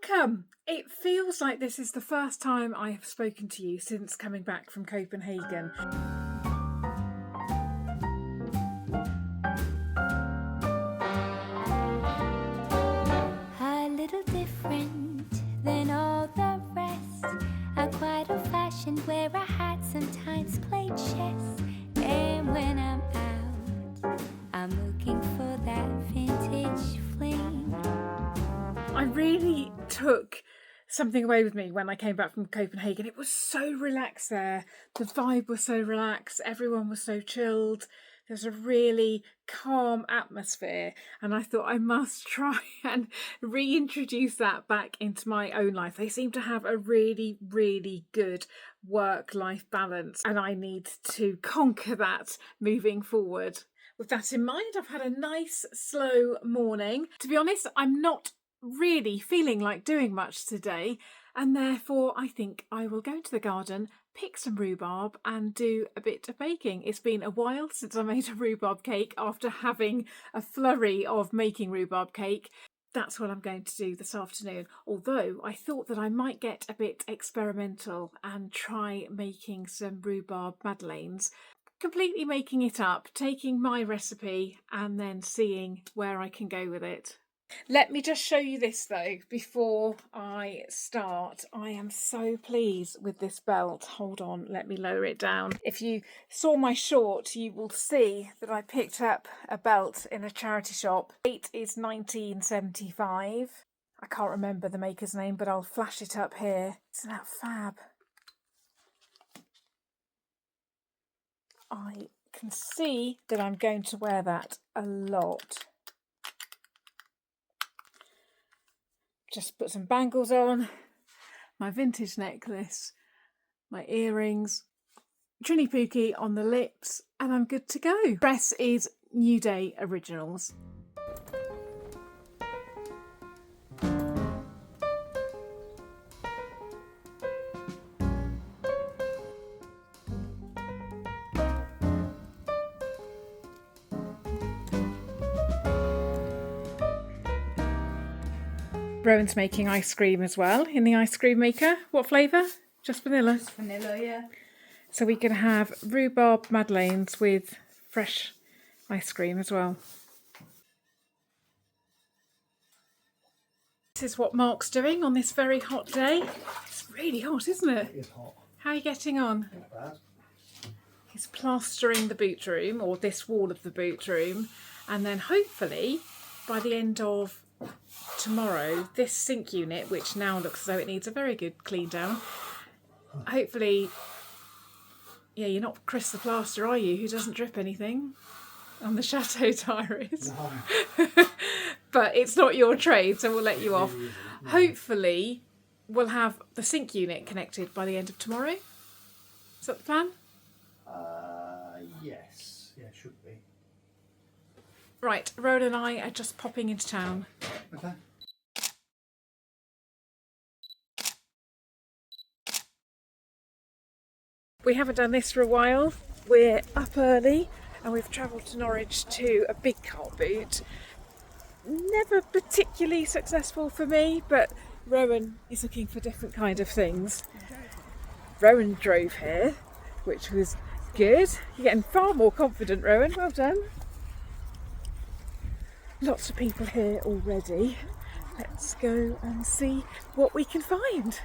Welcome! It feels like this is the first time I have spoken to you since coming back from Copenhagen. A little different than all the rest. I'm quite old-fashioned, wear a hat, sometimes play chess. And when I'm out, I'm looking for that vintage fling. I really took something away with me when I came back from Copenhagen. It was so relaxed there. The vibe was so relaxed. Everyone was so chilled. There's a really calm atmosphere, and I thought I must try and reintroduce that back into my own life. They seem to have a really, really good work-life balance, and I need to conquer that moving forward. With that in mind, I've had a nice, slow morning. To be honest, I'm not really feeling like doing much today, and therefore I think I will go into the garden, pick some rhubarb and do a bit of baking. It's been a while since I made a rhubarb cake after having a flurry of making rhubarb cake. That's what I'm going to do this afternoon, although I thought that I might get a bit experimental and try making some rhubarb madeleines. Completely making it up, taking my recipe and then seeing where I can go with it. Let me just show you this though before I start. I am so pleased with this belt. Hold on, let me lower it down. If you saw my short, you will see that I picked up a belt in a charity shop. It is 1975. I can't remember the maker's name, but I'll flash it up here. Isn't that fab? I can see that I'm going to wear that a lot. Just put some bangles on, my vintage necklace, my earrings, Trini Pookie on the lips, and I'm good to go. Dress is New Day Originals. Rowan's making ice cream as well in the ice cream maker. What flavour? Just vanilla? Just vanilla, yeah. So we can have rhubarb madeleines with fresh ice cream as well. This is what Mark's doing on this very hot day. It's really hot, isn't it? It is hot. How are you getting on? Not bad. He's plastering the boot room, or this wall of the boot room, and then hopefully by the end of tomorrow, this sink unit, which now looks as though it needs a very good clean down, hopefully, yeah, you're not Chris the Plaster, are you, who doesn't drip anything on the Chateau Diaries? No. But it's not your trade, so we'll let you off. No. Hopefully we'll have the sink unit connected by the end of tomorrow. Is that the plan? Yes. Yeah, should be. Right, Rowan and I are just popping into town. Okay. We haven't done this for a while. We're up early and we've travelled to Norwich to a big car boot. Never particularly successful for me, but Rowan is looking for different kind of things. Rowan drove here, which was good. You're getting far more confident, Rowan. Well done. Lots of people here already. Let's go and see what we can find.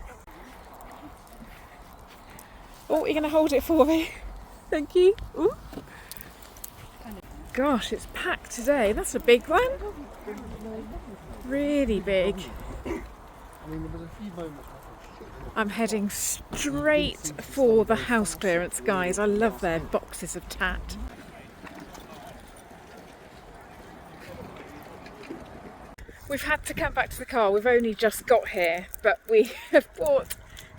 Oh, you're going to hold it for me? Thank you. Ooh. Gosh, it's packed today. That's a big one. Really big. I'm heading straight for the house clearance guys. I love their boxes of tat. We've had to come back to the car. We've only just got here, but we have bought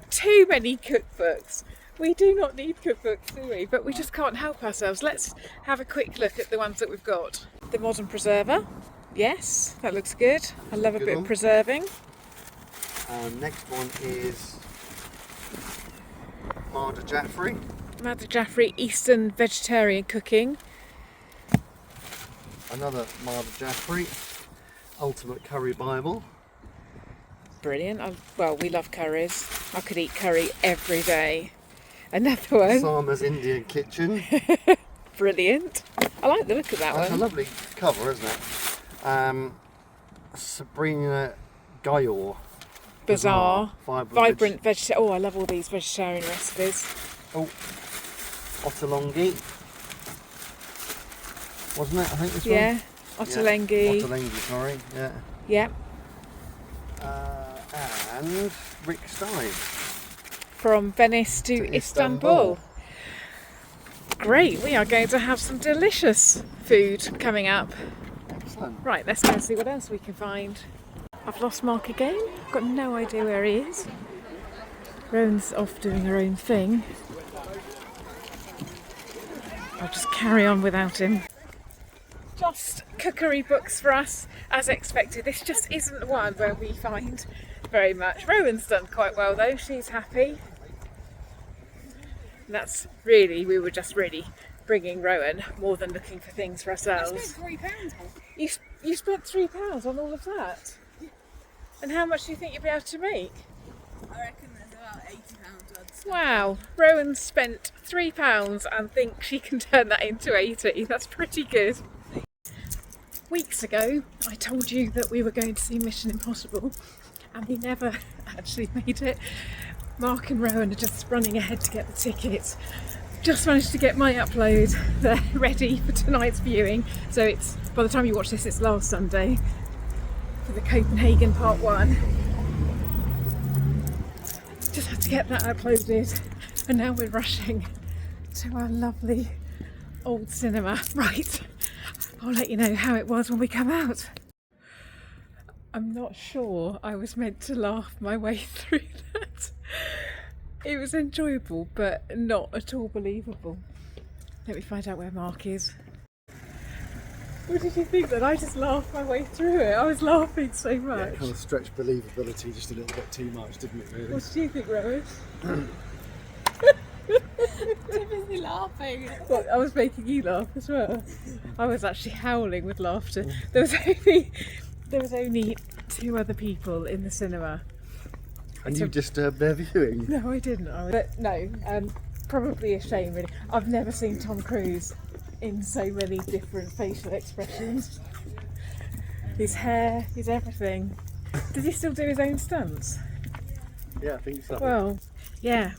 too many cookbooks. We do not need cookbooks, do we? But we just can't help ourselves. Let's have a quick look at the ones that we've got. The Modern Preserver. Yes, that looks good. I love a bit of preserving. Next one is Marda Jaffrey. Marda Jaffrey, Eastern Vegetarian Cooking. Another Marda Jaffrey, Ultimate Curry Bible. brilliant. Well, we love curries. I could eat curry every day. Another one. Sama's Indian Kitchen. Brilliant. I like the look of that That's one. a lovely cover, isn't it? Sabrina Gayor. Bizarre. Vibrant vegetarian. Oh, I love all these vegetarian recipes. Oh, Ottolenghi. Wasn't it? I think this one. Yeah. Ottolenghi. Yeah. Ottolenghi, sorry. Yeah. Yeah. And Rick Stein. From Venice to Istanbul. Great, we are going to have some delicious food coming up. Excellent. Right, let's go and see what else we can find. I've lost Mark again. I've got no idea where he is. Rowan's off doing her own thing. I'll just carry on without him. Just cookery books for us, as expected. This just isn't one where we find very much. Rowan's done quite well though, she's happy. And that's really, we were just really bringing Rowan more than looking for things for ourselves. I spent £3 more. You spent £3 on all of that? And how much do you think you'll be able to make? I reckon there's about £80 worth of stuff. Wow, Rowan spent £3 and thinks she can turn that into 80. That's pretty good. Weeks ago, I told you that we were going to see Mission Impossible, and we never actually made it. Mark and Rowan are just running ahead to get the tickets. Just managed to get my upload. They're ready for tonight's viewing. So it's, by the time you watch this, it's last Sunday for the Copenhagen Part 1. Just had to get that uploaded, and now we're rushing to our lovely old cinema. Right, I'll let you know how it was when we come out. I'm not sure I was meant to laugh my way through that. It was enjoyable, but not at all believable. Let me find out where Mark is. What did you think then? I just laughed my way through it. I was laughing so Yeah, much. it kind of stretched believability just a little bit too much, didn't it, really? What do you think, Rowan? Too busy laughing. Well, I was making you laugh as well. I was actually howling with laughter. There was only 2 other people in the cinema. And you disturbed their viewing? No, I didn't. But no, probably a shame really. I've never seen Tom Cruise in so many different facial expressions. His hair, his everything. Does he still do his own stunts? Yeah, I think so. Well, yeah.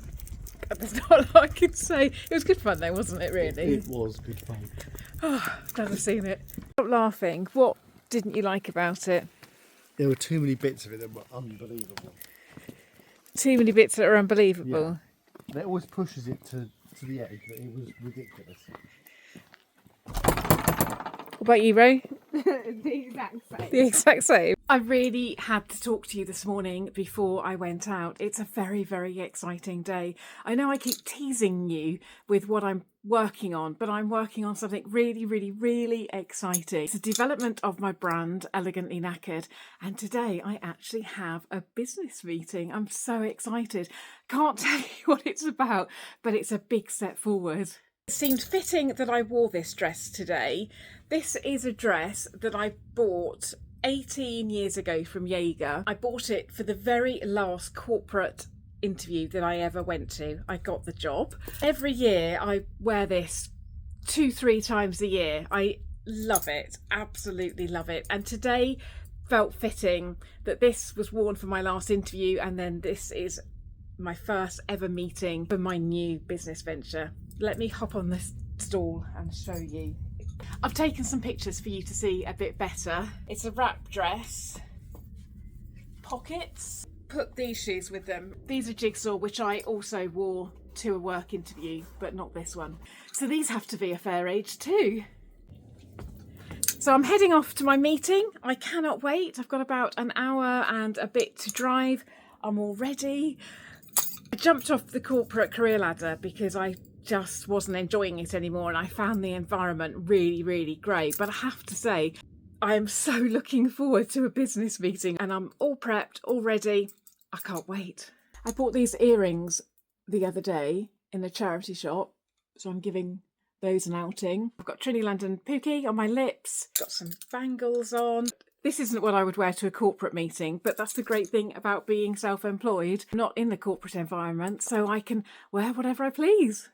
There's not a lot I can say. It was good fun though, wasn't it, really? It was good fun. Oh, I've never seen it. Stop laughing. What didn't you like about it? There were too many bits of it that were unbelievable. Too many bits that are unbelievable. Yeah. That always pushes it to the edge, but it was ridiculous. What about you, Ro? The exact same. The exact same. I really had to talk to you this morning before I went out. It's a very, very exciting day. I know I keep teasing you with what I'm working on, but I'm working on something really, really, really exciting. It's the development of my brand, Elegantly Knackered. And today I actually have a business meeting. I'm so excited. Can't tell you what it's about, but it's a big step forward. It seemed fitting that I wore this dress today. This is a dress that I bought 18 years ago from Jaeger. I bought it for the very last corporate interview that I ever went to. I got the job. Every year I wear this 2-3 times a year. I love it, absolutely love it. And today felt fitting that this was worn for my last interview, and then this is my first ever meeting for my new business venture. Let me hop on this stall and show you. I've taken some pictures for you to see a bit better. It's a wrap dress, pockets. Put these shoes with them. These are Jigsaw, which I also wore to a work interview, but not this one. So these have to be a fair age too. So I'm heading off to my meeting. I cannot wait. I've got about an hour and a bit to drive. I'm all ready. I jumped off the corporate career ladder because I just wasn't enjoying it anymore, and I found the environment really, really great. But I have to say, I am so looking forward to a business meeting, and I'm all prepped, all ready. I can't wait. I bought these earrings the other day in a charity shop, so I'm giving those an outing. I've got Trinny London Pookie on my lips, got some bangles on. This isn't what I would wear to a corporate meeting, but that's the great thing about being self-employed, not in the corporate environment, so I can wear whatever I please.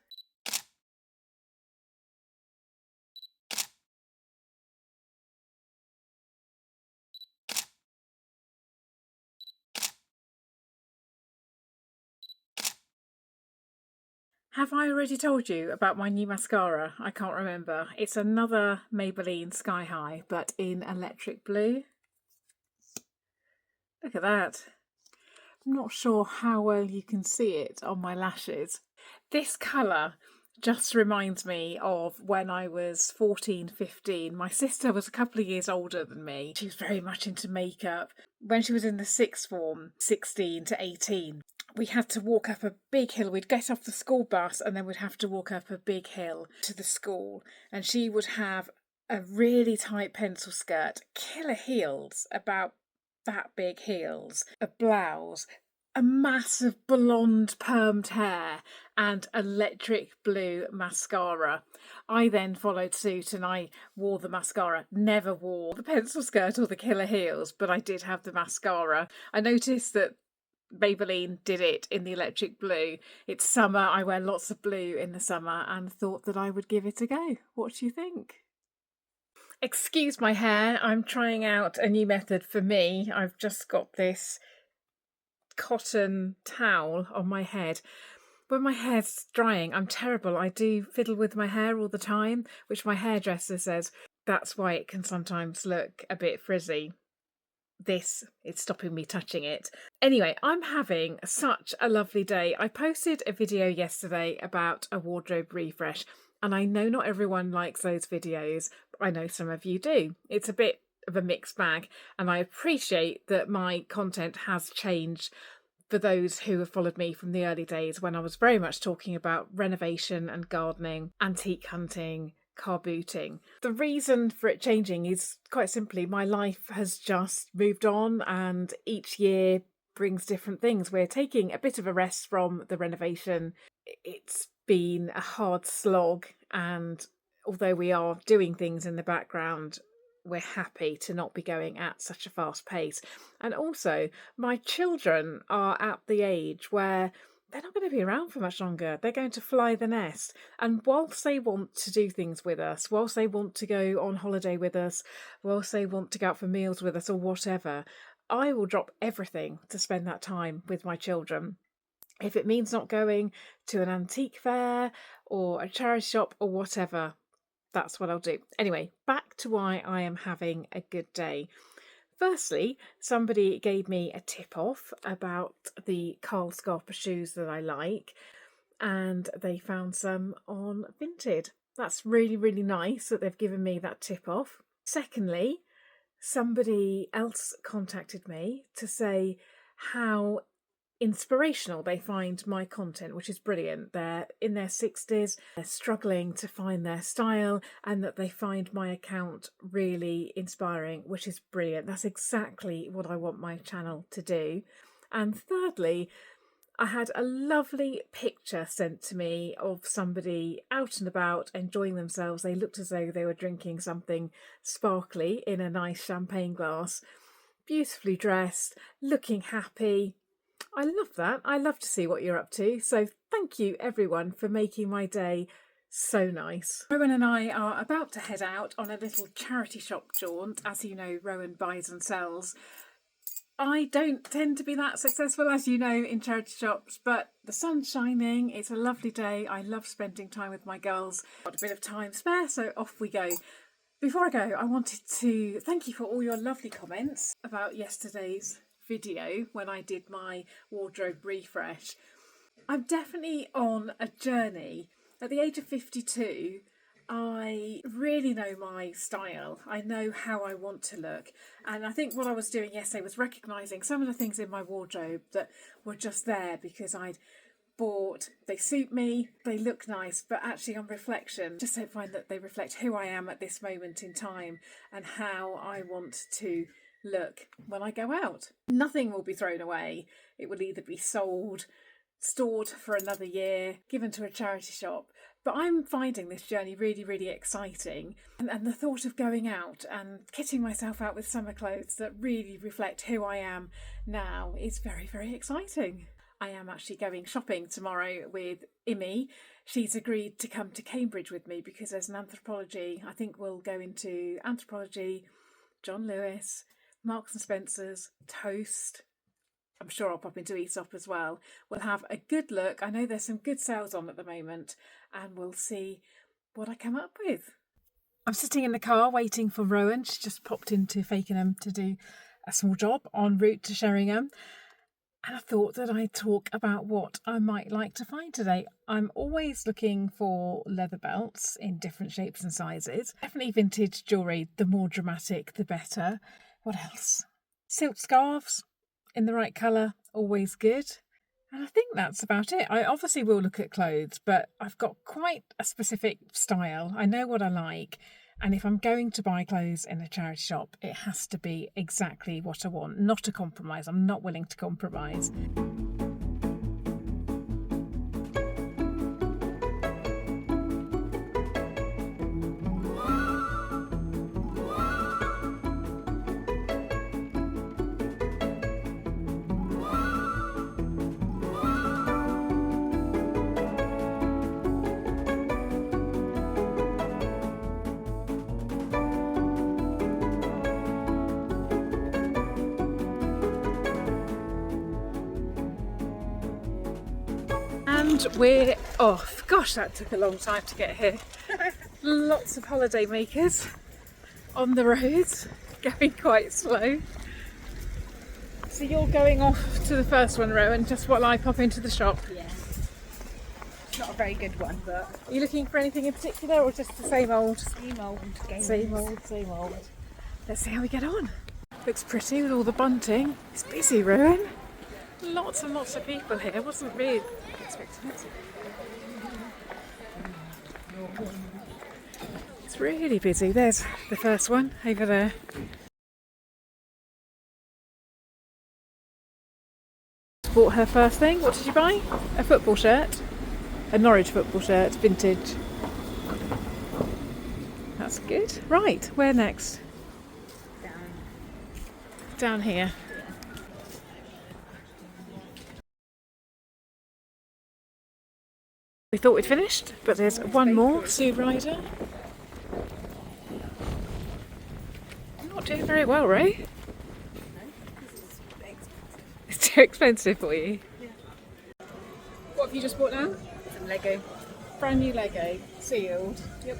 Have I already told you about my new mascara? I can't remember. It's another Maybelline Sky High, but in electric blue. Look at that. I'm not sure how well you can see it on my lashes. This colour just reminds me of when I was 14, 15. My sister was a couple of years older than me. She was very much into makeup. When she was in the sixth form, 16 to 18, we had to walk up a big hill. We'd get off the school bus and then we'd have to walk up a big hill to the school. And she would have a really tight pencil skirt, killer heels, about that big heels, a blouse, a massive blonde permed hair and electric blue mascara. I then followed suit and I wore the mascara. Never wore the pencil skirt or the killer heels, but I did have the mascara. I noticed that Maybelline did it in the electric blue. It's summer, I wear lots of blue in the summer, and thought that I would give it a go. What do you think? Excuse my hair, I'm trying out a new method for me. I've just got this cotton towel on my head. When my hair's drying, I'm terrible. I do fiddle with my hair all the time, which my hairdresser says that's why it can sometimes look a bit frizzy. This is stopping me touching it. Anyway, I'm having such a lovely day. I posted a video yesterday about a wardrobe refresh, and I know not everyone likes those videos, but I know some of you do. It's a bit of a mixed bag, and I appreciate that my content has changed for those who have followed me from the early days when I was very much talking about renovation and gardening, antique hunting, car booting. The reason for it changing is quite simply my life has just moved on, and each year brings different things. We're taking a bit of a rest from the renovation. It's been a hard slog, and although we are doing things in the background, we're happy to not be going at such a fast pace. And also, my children are at the age where they're not going to be around for much longer. They're going to fly the nest. And whilst they want to do things with us, whilst they want to go on holiday with us, whilst they want to go out for meals with us or whatever, I will drop everything to spend that time with my children. If it means not going to an antique fair or a charity shop or whatever, that's what I'll do. Anyway, back to why I am having a good day. Firstly, somebody gave me a tip off about the Carl Scarper shoes that I like, and they found some on Vinted. That's really, really nice that they've given me that tip off. Secondly, somebody else contacted me to say how inspirational they find my content, which is brilliant. They're in their 60s, they're struggling to find their style, and that they find my account really inspiring, which is brilliant. That's exactly what I want my channel to do. And thirdly, I had a lovely picture sent to me of somebody out and about enjoying themselves. They looked as though they were drinking something sparkly in a nice champagne glass, beautifully dressed, looking happy. I love that. I love to see what you're up to. So thank you everyone for making my day so nice. Rowan and I are about to head out on a little charity shop jaunt. As you know, Rowan buys and sells. I don't tend to be that successful, as you know, in charity shops, but the sun's shining. It's a lovely day. I love spending time with my girls. Got a bit of time spare, so off we go. Before I go, I wanted to thank you for all your lovely comments about yesterday's video when I did my wardrobe refresh. I'm definitely on a journey. At the age of 52, I really know my style. I know how I want to look. And I think what I was doing yesterday was recognising some of the things in my wardrobe that were just there because I'd bought, they suit me, they look nice, but actually on reflection, just don't find that they reflect who I am at this moment in time and how I want to look when I go out. Nothing will be thrown away. It will either be sold, stored for another year, given to a charity shop. But I'm finding this journey really, really exciting. And the thought of going out and kitting myself out with summer clothes that really reflect who I am now is very, very exciting. I am actually going shopping tomorrow with Imi. She's agreed to come to Cambridge with me because there's an anthropology. I think we'll go into anthropology, John Lewis, Marks and Spencer's, Toast. I'm sure I'll pop into Aesop as well. We'll have a good look. I know there's some good sales on at the moment, and we'll see what I come up with. I'm sitting in the car waiting for Rowan. She's just popped into Fakenham to do a small job en route to Sheringham. And I thought that I'd talk about what I might like to find today. I'm always looking for leather belts in different shapes and sizes. Definitely vintage jewellery. The more dramatic, the better. What else? Silk scarves in the right colour, always good. And I think that's about it. I obviously will look at clothes, but I've got quite a specific style. I know what I like. And if I'm going to buy clothes in a charity shop, it has to be exactly what I want, not a compromise. I'm not willing to compromise. And we're off. Gosh, that took a long time to get here. Lots of holiday makers on the roads, going quite slow. So you're going off to the first one, Rowan, just while I pop into the shop. Yeah. It's not a very good one, but Are you looking for anything in particular or just the same old? same old games. Same old, same old. Let's see how we get on. Looks pretty with all the bunting. It's busy, Rowan. Lots and lots of people here. Wasn't really expecting it. It's really busy. There's the first one over there. Bought her first thing. What did you buy? A football shirt. A Norwich football shirt, vintage. That's good. Right, where next? Down here. We thought we'd finished, but there's one more. Sue Ryder. I'm not doing very well, Ray. It's too expensive for you. Yeah. What have you just bought now? Some Lego. Brand new Lego, sealed. Yep.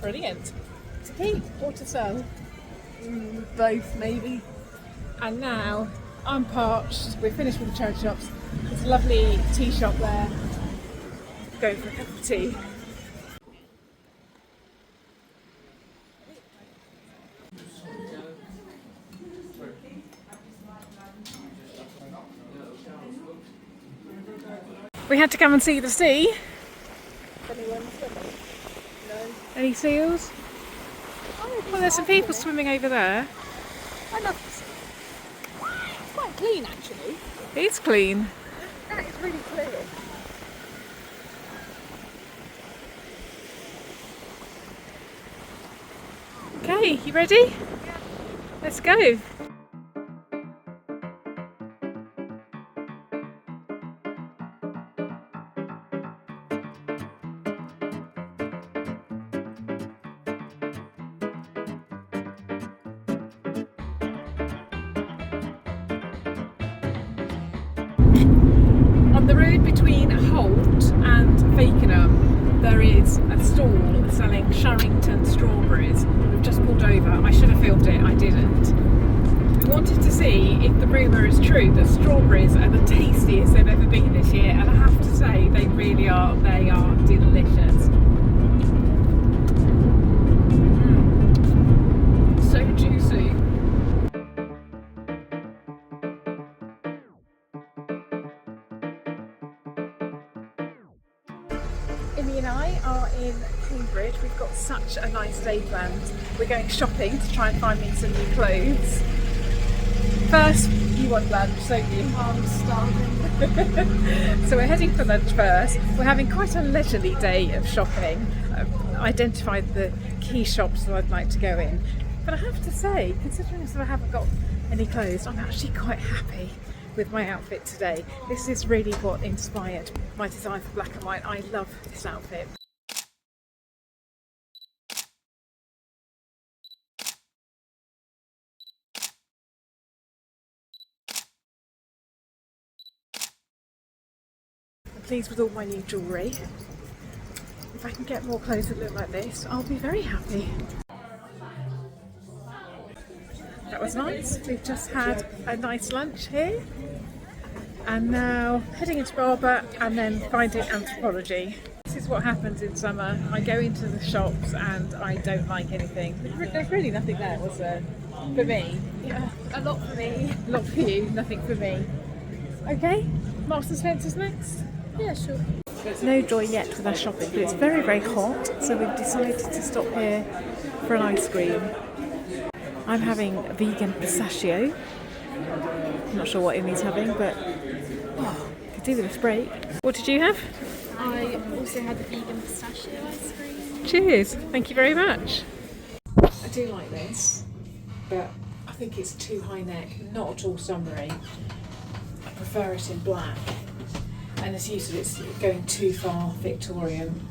Brilliant. To keep or to sell? Both, maybe. And now I'm parched. We're finished with the charity shops. There's a lovely tea shop there. Going for a cup of tea. We had to come and see the sea. Anyone swimming? No. Any seals? Well, there's some people swimming over there. I love the sea. It's quite clean, actually. It's clean. That is really clear. Okay, you ready? Yeah. Let's go. On the road between Holt and Fakenham, there is a stall selling Sharrington strawberries. We've just pulled over. I should have filmed it, I didn't. We wanted to see if the rumour is true that strawberries are the tastiest they've ever been this year, and I have to say they really are. They are delicious. So juicy. Imi and I are in Cambridge. We've got such a nice day planned. We're going shopping to try and find me some new clothes. first you want lunch, don't you? I'm starving. So we're heading for lunch first. We're having quite a leisurely day of shopping. I've identified the key shops that I'd like to go in. But I have to say, considering that I haven't got any clothes, I'm actually quite happy with my outfit today. This is really what inspired my design for black and white. I love this outfit. I'm pleased with all my new jewellery. If I can get more clothes that look like this, I'll be very happy. That was nice. We've just had a nice lunch here. And now heading into Barber and then finding Anthropology. This is what happens in summer. I go into the shops and I don't like anything. There's really nothing there, was there? For me. Yeah, a lot for me. A lot for you, nothing for me. Okay, Marks and Spencer's next. Yeah, sure. No joy yet with our shopping, but it's very, very hot, so we've decided to stop here for an ice cream. I'm having a vegan pistachio. I'm not sure what Emmy's having, but could do with this break. What did you have? I also had the vegan pistachio ice cream. Cheers, thank you very much. I do like this, but I think it's too high neck, not at all summery. I prefer it in black. And as you said, it's going too far Victorian.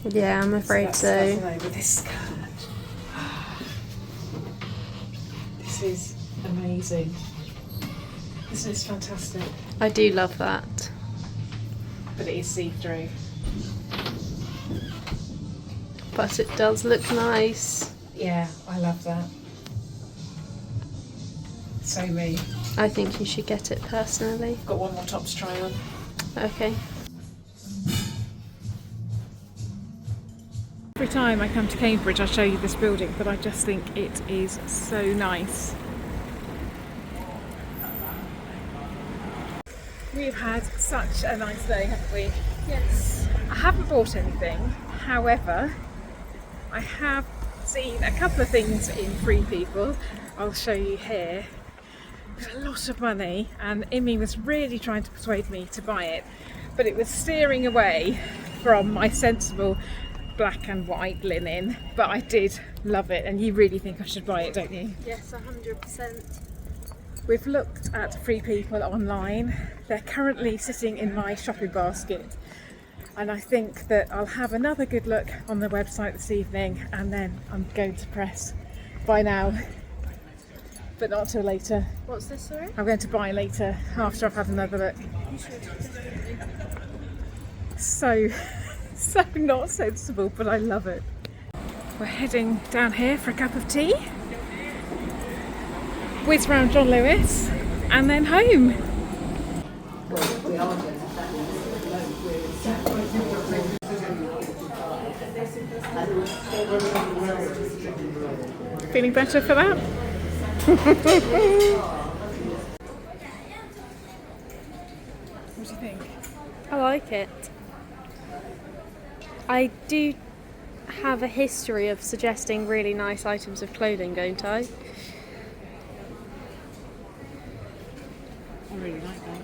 Yeah, I'm afraid That's so. all over this skirt. This is amazing. This is fantastic. I do love that. But it is see-through. But it does look nice. Yeah, I love that. So me. I think you should get it personally. Got one more top to try on. Okay. Every time I come to Cambridge I show you this building, but I just think it is so nice. We've had such a nice day, haven't we? Yes. I haven't bought anything, however, I have seen a couple of things in Free People. I'll show you here. It was a lot of money and Imi was really trying to persuade me to buy it, but it was steering away from my sensible black and white linen. But I did love it, and you really think I should buy it, don't you? Yes, 100%. We've looked at Free People online. They're currently sitting in my shopping basket, and I think that I'll have another good look on the website this evening, and then I'm going to press buy now, but not till later. What's this, sorry? I'm going to buy later after I've had another look. You should, definitely. So not sensible, but I love it. We're heading down here for a cup of tea, whiz round John Lewis, and then home. Feeling better for that? What do you think? I like it. I do have a history of suggesting really nice items of clothing, don't I? I really like that.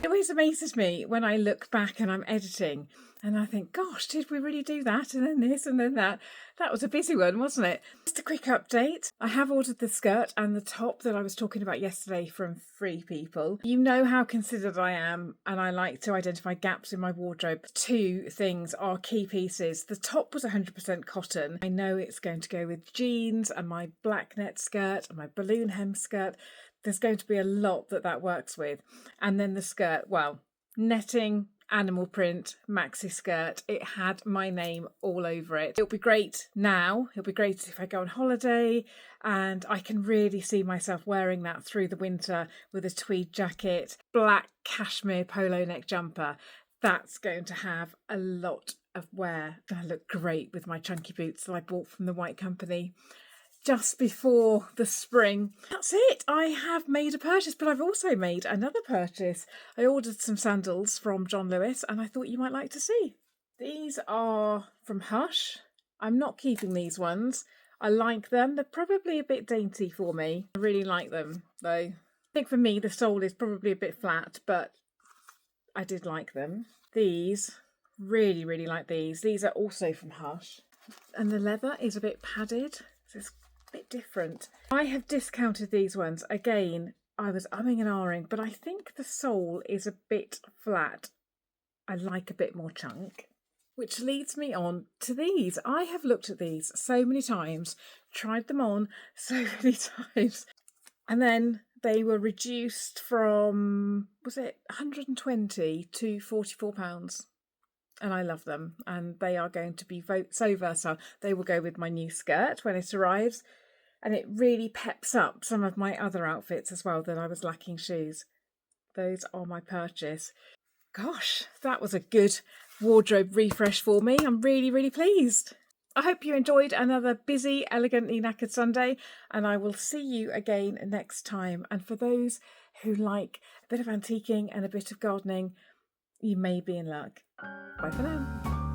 It always amazes me when I look back and I'm editing and I think, gosh, did we really do that? And then this and then that. That was a busy one, wasn't it? Just a quick update. I have ordered the skirt and the top that I was talking about yesterday from Free People. You know how considered I am, and I like to identify gaps in my wardrobe. Two things are key pieces. The top was 100% cotton. I know it's going to go with jeans and my black net skirt and my balloon hem skirt. There's going to be a lot that works with. And then the skirt, well, netting, animal print, maxi skirt. It had my name all over it. It'll be great now. It'll be great if I go on holiday, and I can really see myself wearing that through the winter with a tweed jacket, black cashmere polo neck jumper. That's going to have a lot of wear. I look great with my chunky boots that I bought from the White Company just before the spring. That's it. I have made a purchase, but I've also made another purchase. I ordered some sandals from John Lewis, and I thought you might like to see. These are from Hush. I'm not keeping these ones. I like them. They're probably a bit dainty for me. I really like them though. I think for me the sole is probably a bit flat, but I did like them. These, really like these. These are also from Hush. And the leather is a bit padded, so it's a bit different. I have discounted these ones. Again, I was umming and ahhing, but I think the sole is a bit flat. I like a bit more chunk. Which leads me on to these. I have looked at these so many times, tried them on so many times, and then they were reduced from, was it 120 to £44? And I love them, and they are going to be so versatile. They will go with my new skirt when it arrives, and it really peps up some of my other outfits as well that I was lacking shoes. Those are my purchase. Gosh, that was a good wardrobe refresh for me. I'm really pleased. I hope you enjoyed another busy, elegantly knackered Sunday, and I will see you again next time. And for those who like a bit of antiquing and a bit of gardening, you may be in luck. Bye for now.